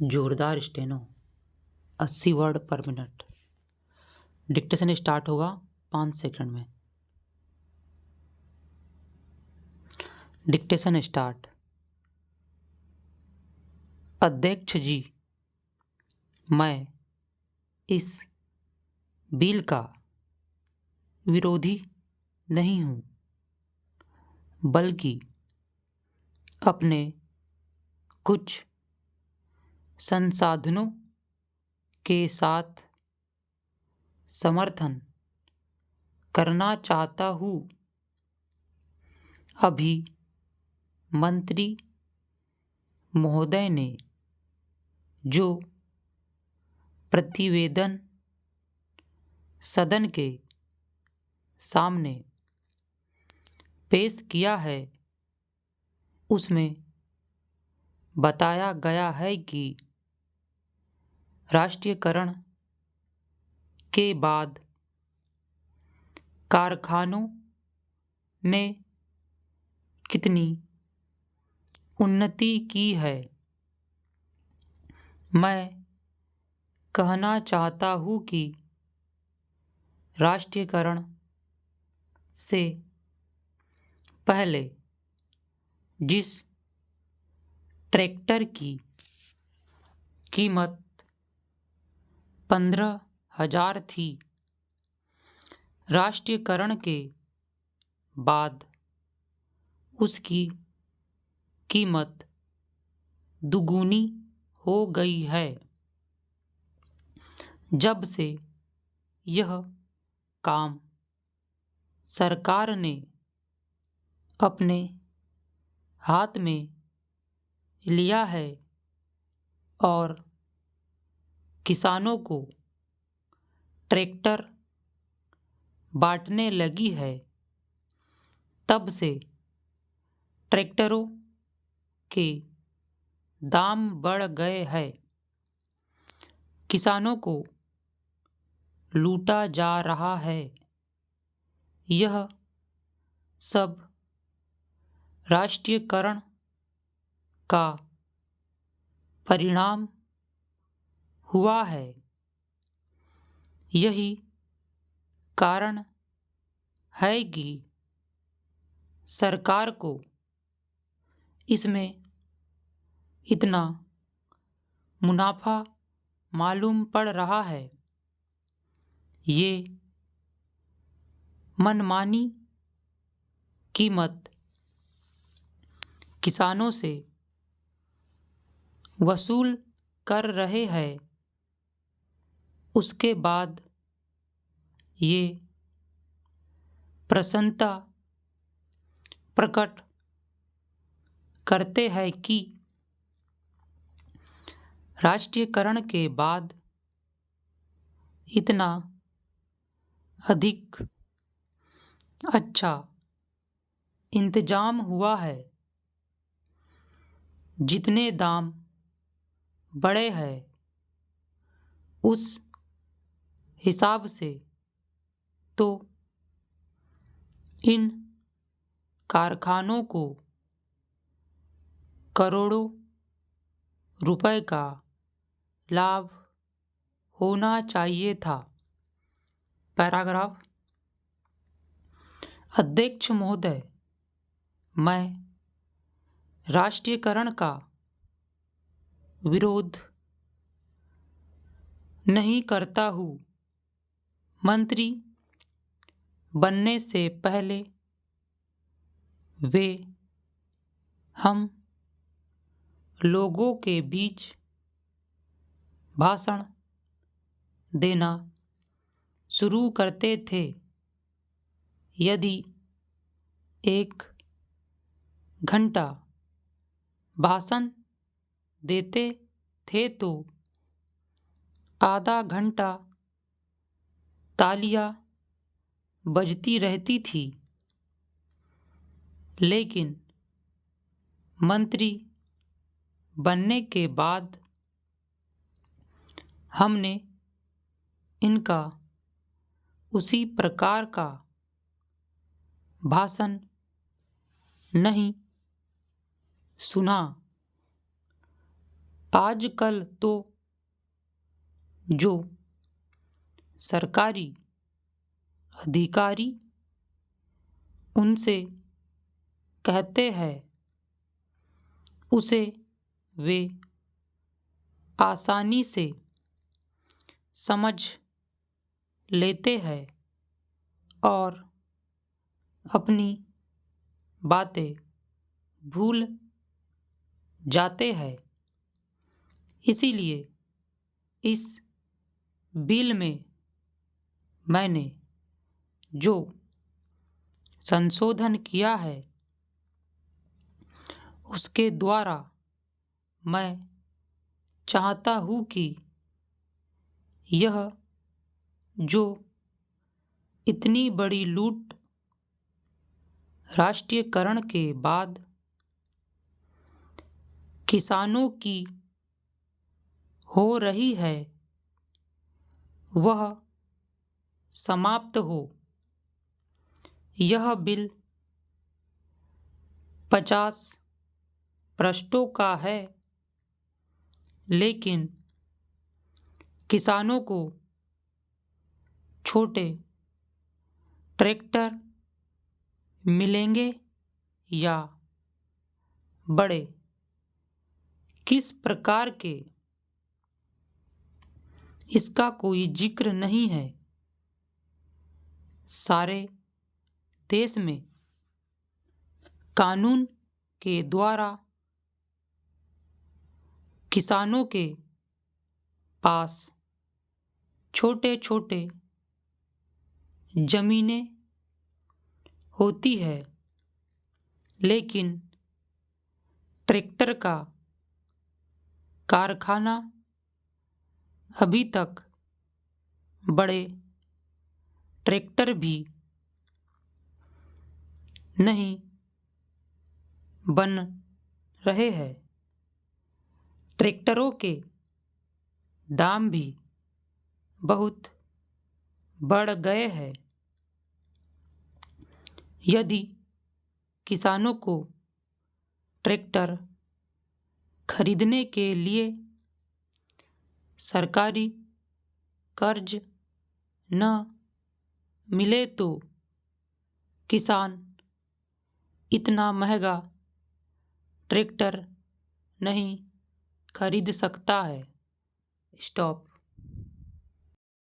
जोरदार steno 80 word पर minute. Dictation start होगा 5 सेकंड में। Dictation start. अध्यक्ष जी, मैं इस बिल का विरोधी नहीं हूँ, बल्कि अपने कुछ संसाधनों के साथ समर्थन करना चाहता हूँ। अभी मंत्री महोदय ने जो प्रतिवेदन सदन के सामने पेश किया है, उसमें बताया गया है कि राष्ट्रीयकरण के बाद कारखानों ने कितनी उन्नति की है। मैं कहना चाहता हूँ कि राष्ट्रीयकरण से पहले जिस ट्रैक्टर की कीमत 15,000 थी, राष्ट्रीयकरण के बाद उसकी कीमत दुगुनी हो गई है। जब से यह काम सरकार ने अपने हाथ में लिया है और किसानों को ट्रैक्टर बांटने लगी है, तब से ट्रैक्टरों के दाम बढ़ गए हैं। किसानों को लूटा जा रहा है। यह सब राष्ट्रीयकरण का परिणाम हुआ है। यही कारण है कि सरकार को इसमें इतना मुनाफा मालूम पड़ रहा है। ये मनमानी कीमत किसानों से वसूल कर रहे हैं। उसके बाद ये प्रसन्नता प्रकट करते हैं कि राष्ट्रीयकरण के बाद इतना अधिक अच्छा इंतजाम हुआ है। जितने दाम बढ़े हैं, उस हिसाब से तो इन कारखानों को करोड़ों रुपए का लाभ होना चाहिए था। पैराग्राफ। अध्यक्ष महोदय, मैं राष्ट्रीयकरण का विरोध नहीं करता हूँ। मंत्री बनने से पहले वे हम लोगों के बीच भाषण देना शुरू करते थे। यदि 1 घंटा भाषण देते थे तो आधा घंटा तालियां बजती रहती थी। लेकिन मंत्री बनने के बाद हमने इनका उसी प्रकार का भाषण नहीं सुना। आजकल तो जो सरकारी अधिकारी उनसे कहते हैं उसे वे आसानी से समझ लेते हैं और अपनी बातें भूल जाते हैं। इसीलिए इस बिल में मैंने जो संशोधन किया है उसके द्वारा मैं चाहता हूँ कि यह जो इतनी बड़ी लूट राष्ट्रीयकरण के बाद किसानों की हो रही है वह समाप्त हो। यह बिल 50 पृष्ठों का है, लेकिन किसानों को छोटे ट्रैक्टर मिलेंगे या बड़े, किस प्रकार के, इसका कोई जिक्र नहीं है। सारे देश में कानून के द्वारा किसानों के पास छोटे छोटे जमीनें होती है, लेकिन ट्रैक्टर का कारखाना अभी तक बड़े ट्रैक्टर भी नहीं बन रहे हैं। ट्रैक्टरों के दाम भी बहुत बढ़ गए हैं। यदि किसानों को ट्रैक्टर खरीदने के लिए सरकारी कर्ज न मिले तो किसान इतना महंगा ट्रैक्टर नहीं खरीद सकता है। स्टॉप।